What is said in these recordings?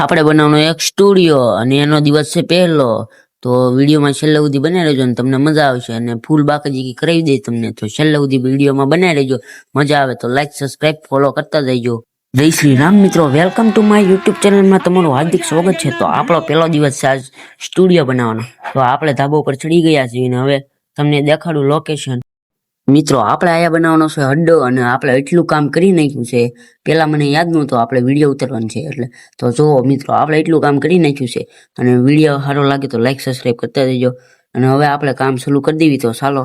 આપણે બનાવવાનો એક સ્ટુડિયો અને એનો દિવસ છે પહેલો. તો વિડીયોમાં છેલ્લે સુધી બને રહેજો અને તમને મજા આવશે. અને ફૂલ બાકી કરાવી દે તમને, તો છેલ્લે સુધી વિડીયોમાં બને રહેજો. મજા આવે તો લાઈક, સબસ્ક્રાઇબ, ફોલો કરતા જઈજો. જય શ્રી રામ મિત્રો, વેલકમ ટુ માય યુટ્યુબ ચેનલમાં તમારું હાર્દિક સ્વાગત છે. તો આપણો પહેલો દિવસ છે આજ સ્ટુડિયો બનાવવાનો. તો આપણે ધાબા ઉપર ચડી ગયા છીએ અને હવે તમને દેખાડું લોકેશન. મિત્રો આપણે આયા બનાવવાનો છે અડ્ડો અને આપણે એટલું કામ કરી નાખ્યું છે. પેલા મને યાદ નહોતું આપણે વિડીયો ઉતારવાનું છે એટલે. તો જો મિત્રો આપણે એટલું કામ કરી નાખ્યું છે અને વિડીયો સારો લાગે તો લાઈક સબસ્ક્રાઇબ કરતા જજો. અને હવે આપણે કામ શરૂ કરી દેવી. તો ચાલો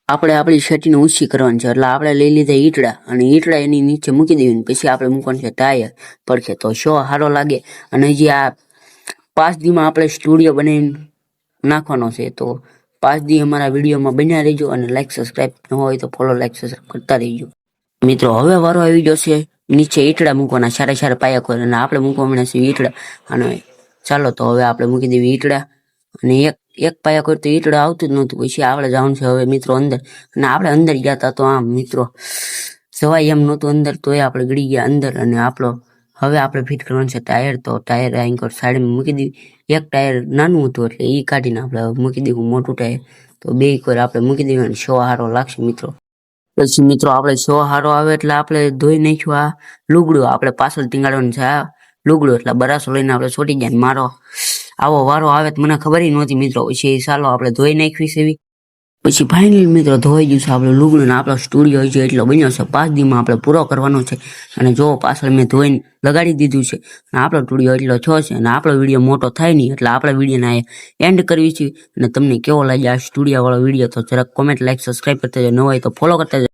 આપણે આપણી શેટીને ઊંચી કરવાની છે એટલે આપણે લઈ લીધા ઈટડા અને ઈટડા એની નીચે મૂકી દેવી. પછી આપણે મૂકવાનું છે ટાયર પડખે, તો શો સારો લાગે. અને હજી આ 5 દીમાં આપણે સ્ટુડિયો બનાવીને નાખવાનો છે. તો 5 દી અમારા વિડીયોમાં બન્યા રહેજો અને લાઈક સબસ્ક્રાઇબ ન હોય તો ફોલો, લાઈક સબસ્ક્રાઇબ કરતા રહેજો. મિત્રો હવે વારો આવી જશે નીચે ઈટડા મૂકવાના, સારા પાયા કોઈ, અને આપણે મૂકવા મળ્યા છે ઈટડા. અને ચાલો તો હવે આપણે મૂકી દેવી ઈટડા. અને એક પાયા કોઈ તો ઈટડા આવતું જ નહોતું. પછી આપણે જવાનું છે હવે મિત્રો અંદર. અને આપણે અંદર ગયા હતા તો આમ મિત્રો સવાય એમ નહોતું અંદર, તોય આપણે ગળી ગયા અંદર. અને હવે આપણે ફિટ કરવાનું છે ટાયર. તો ટાયર અહીં સાઈડમાં મૂકી દીધી. એક ટાયર નાનું હતું એટલે એ કાઢીને આપણે મૂકી દીધું મોટું ટાયર. તો બે કોર આપણે મૂકી દેવાનું, શો સારો લાગશે મિત્રો. પછી મિત્રો આપણે શો સારો આવે એટલે આપણે ધોઈ નાખ્યું આ લુગડું. આપણે પાછળ ટીંગાડવાનું છે આ લુગડું, એટલે બરાસો લઈને આપણે છોટી ગયા. મારો આવો વારો આવે તો મને ખબર નહોતી મિત્રો. પછી ચાલો આપણે ધોઈ નાખવી છે. પછી ફાઇનલી મિત્રો ધોઈ ગયું છે આપણે લુગડું ને આપણો સ્ટુડિયો છે એટલો બન્યો છે. 5 દીમાં આપણે પૂરો કરવાનો છે. અને જો પાછળ મેં ધોઈને લગાડી દીધું છે અને આપણો સ્ટુડિયો એટલો છો છે. અને આપણો વિડીયો મોટો થાય નહીં એટલે આપણે વિડીયોને એન્ડ કરવી છે. અને તમને કેવો લાગે આ સ્ટુડિયો વાળો વિડીયો તો જરાક કોમેન્ટ, લાઈક, સબસ્ક્રાઇબ કરતા જાય. ન હોય તો ફોલો કરતા જાય.